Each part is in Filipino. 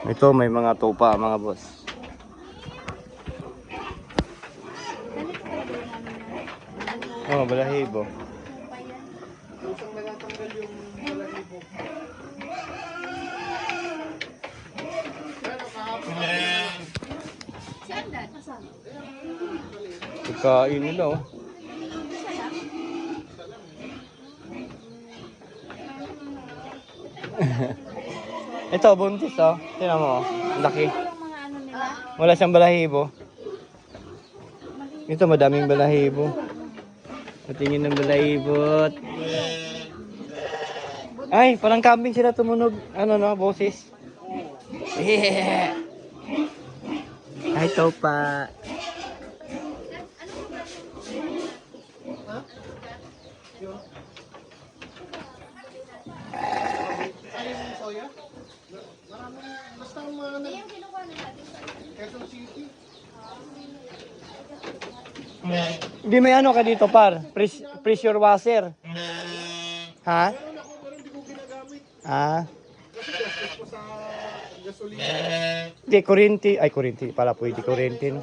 Ito may mga tupa mga boss. Oh, balahibo. Ikain nila oh. Ito buntis oh. Tingnan mo oh. Laki. Wala siyang balahibo. Ito madaming balahibo. Patingin ng balahibot. Ay, parang kambing sila tumunog. Ano no, boses. Yeah. Ay, topa. Hindi may ano ka dito par? Pressure washer. Ha? Ah. Di kuryente. Ay kuryente pala pwede kuryente.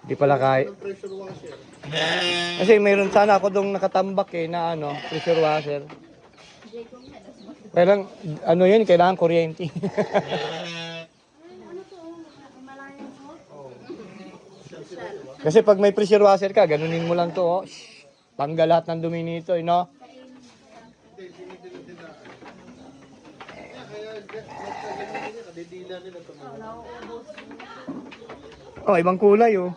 Di pala kaya. Kasi mayroon sana ako dong nakatambak eh na ano, pressure washer. Pero ano yun, kailangan kuryente. Kasi pag may pressure washer ka, ganunin mo lang to, oh. Tanggal lahat ng dumi nito, eh, no? Oh, ibang kulay, oh.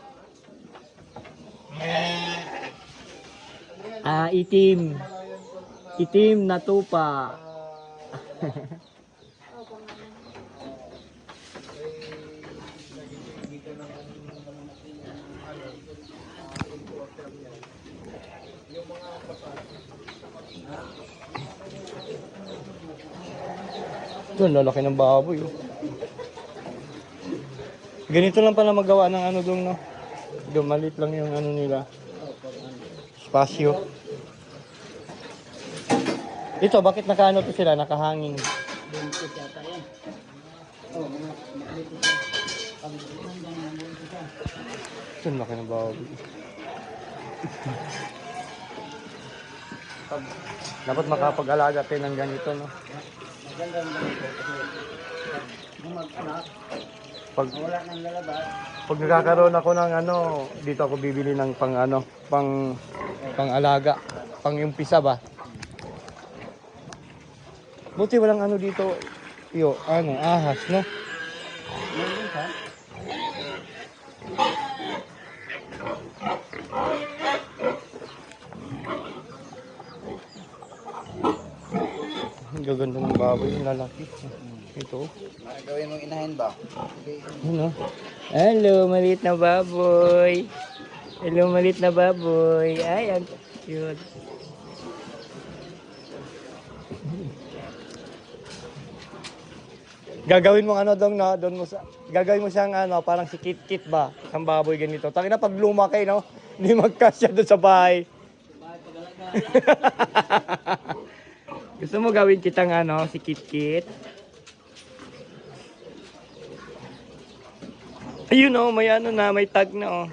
Ah, itim. Itim na tupa. Doon, lalaki ng baboy. Oh. Ganito lang pala magawa ng ano doon, no? Doon, maliit lang yung ano nila. Spasyo. Ito, bakit nakaano to sila? Nakahangin. Doon, laki ng baboy. Dapat makapag-alaga tayo ng ganito, no? Pag nakakaroon ako ng ano, dito ako bibili ng pang ano, pang alaga, pang yung pisa ba. Buti walang ano dito, yo, ano, ahas, no? Ang gaganda ng baboy, yung lalaki. Ito. Gawin mong inahin ba? Ano? Hello, maliit na baboy. Hello, maliit na baboy. Ay, ang cute. Gagawin mo ano dong, no? Doon mo sa gagawin mo siyang ano, parang si Kit-Kit ba? Ang baboy ganito. Taki na pag lumaki, no? Hindi magkasya doon sa bahay. Gusto mo gawin kitang ano, si Kit-Kit? Ayun oh, may ano na, may tag na oh.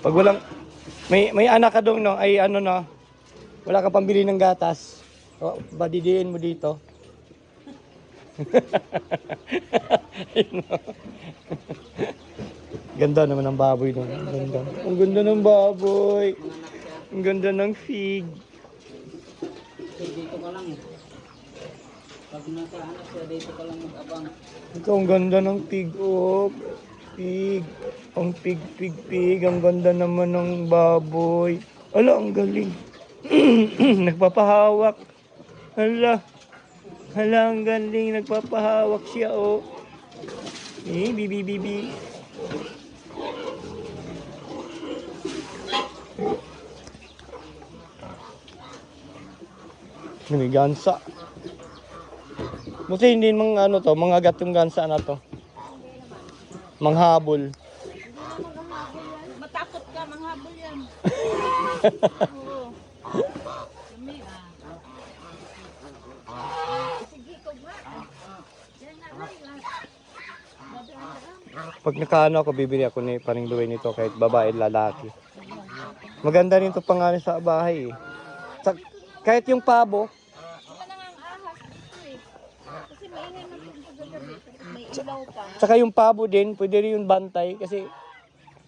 Pag walang may anak ka dong no, ay ano no, wala ka pambili ng gatas. O, badidiin mo dito. Ayun, no? Ganda naman ng baboy doon. Ang ganda. Ang ganda ng baboy. Ang ganda ng fig. Dito ka lang eh. Pag nakahanap siya, dito ka lang mag-abang. Ito, ang ganda ng pig. Oh, pig. Ang pig. Ang ganda naman ng baboy. Ala, ang galing. Nagpapahawak. Hala, ang galing. Nagpapahawak siya, oh. Bibi. May gansa. Buti hindi mga ano to, mga gatong gansa na to. Manghabol. Matakot ka, manghabol yan. Oo. Kami Sige, kobra. Yan na lang. Pag nakaano ako, bibili ako ni paring Luway nito kahit babae lalaki. Maganda rin to pangalan sa bahay eh. Kahit yung pabo, Wala na nga ang ahas dito eh. Kasi maingay na kung pagagabi. May ilaw pa. tsaka yung pabo din, pwede rin yung bantay kasi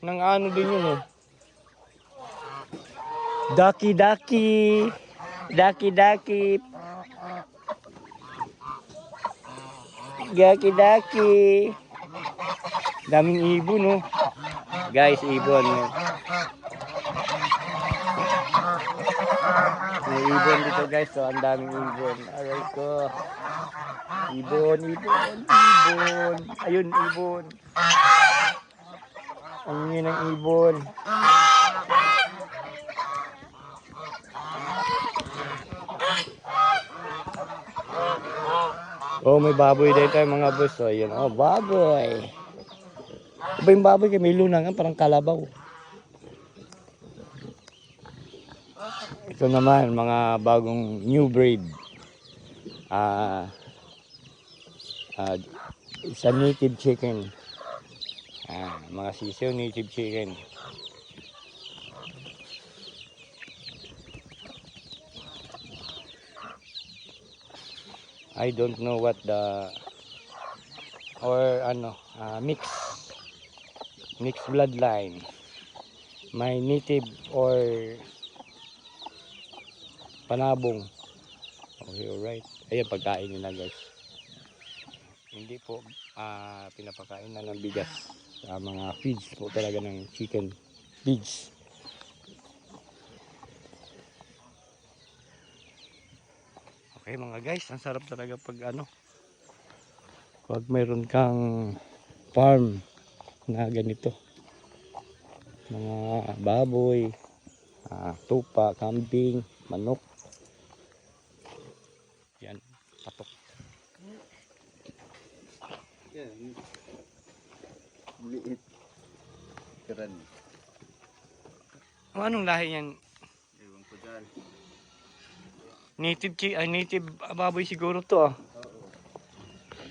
nang ano din yun eh. Daki daki. Daki daki. Daki daki. Daming ibon no. Guys, ibon. May ibon dito guys, so ang daming ibon. Aray ko. Ibon, ibon, ibon. Ayun, ibon. Ang yun ang ibon. Oh, may baboy din tayo mga boss. So, yun. Oh, baboy. Iba yung baboy kay may lunangan, parang kalabaw. Ito naman, mga bagong new breed. Isa native chicken. Mga sisiyo native chicken. I don't know what the mixed bloodline. My native or panabong. Okay, alright. Ayan pagkain nila guys. Hindi po pinapakain na ng bigas. Mga feeds po talaga ng chicken feeds. Okay mga guys, ang sarap talaga pag mayroon kang farm na ganito. Mga baboy, tupa, kambing, manok. Yan, patok. Yan. Liit. Keren. Anong lahi yan? Ewan ko dyan. Native baboy siguro to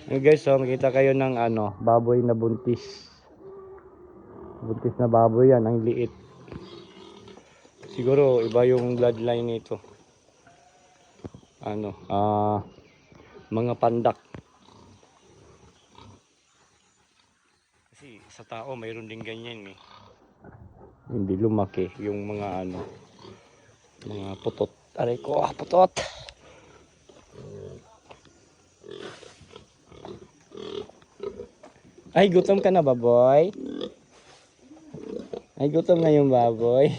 Hey guys, so makita kayo ng baboy na buntis. Buntis na baboy yan, ang liit. Siguro iba yung bloodline nito. Mga pandak. Kasi sa tao mayroon din ganyan eh. Hindi lumaki yung mga mga putot. Aray ko, putot. Ay, gutom ka na ba, boy? Ay, gutom na yung baboy.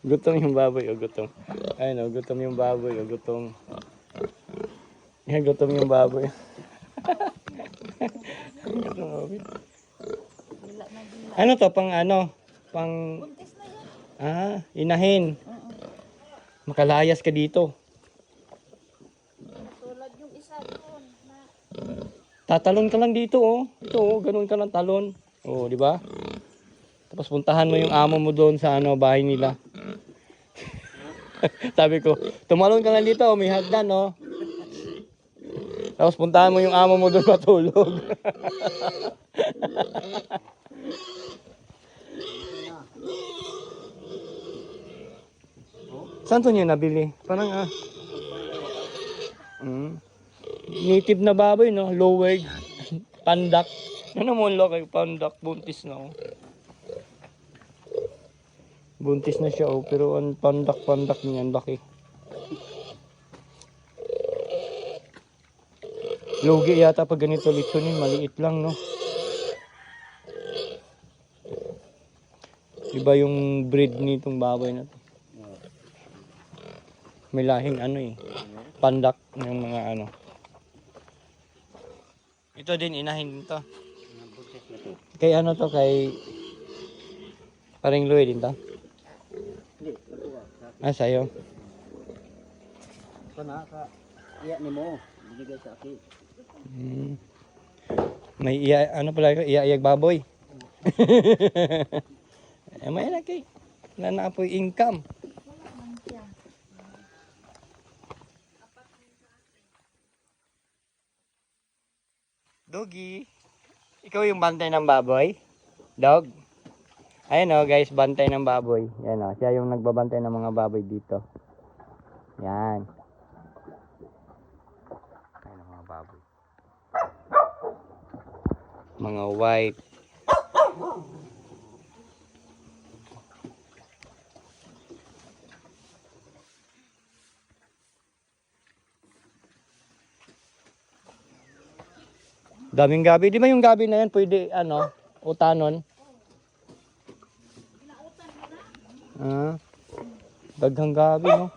Gutom yung baboy, gutom. Ay, no, gutom yung baboy, gutom. Ay, gutom yung baboy. Ano to, pang Buntis na yan. inahin. Makalayas ka dito. Tulad yung isa doon. Tatalon ka lang dito, oh. Ito, oh, ganun ka lang talon. Oh, di ba? Tapos puntahan mo yung amo mo doon sa bahay nila. Sabi ko, tumalon ka lang dito, oh, may hagdan, oh. Tapos puntahan mo yung amo mo doon matulog. Saan to niyo nabili? Parang native na baboy, no? Lower pandak. Ano mo laki pandak, buntis na, oh. Buntis na siya, oh, pero ang pandak niya, ang laki. Lugi yata pag ganito litsunin, maliit lang, no? Iba yung breed nitong baboy na to. May lahing pandak yung mga Ito din, inahin din to. Kay to, kay paring Louie din to? Sa'yo? Iya ni mo. Binigay sa akin. Hmm. May ano pala, iayag baboy. May laki. Wala na po income. Doggy. Ikaw yung bantay ng baboy? Dog? Ayan o guys, bantay ng baboy. Yan o, siya yung nagbabantay ng mga baboy dito. Yan. Ayan ang mga baboy. Mga white. Daming gabi. Di ba yung gabi na yan pwede, ano, utanon? Ah, daghang gabi, no?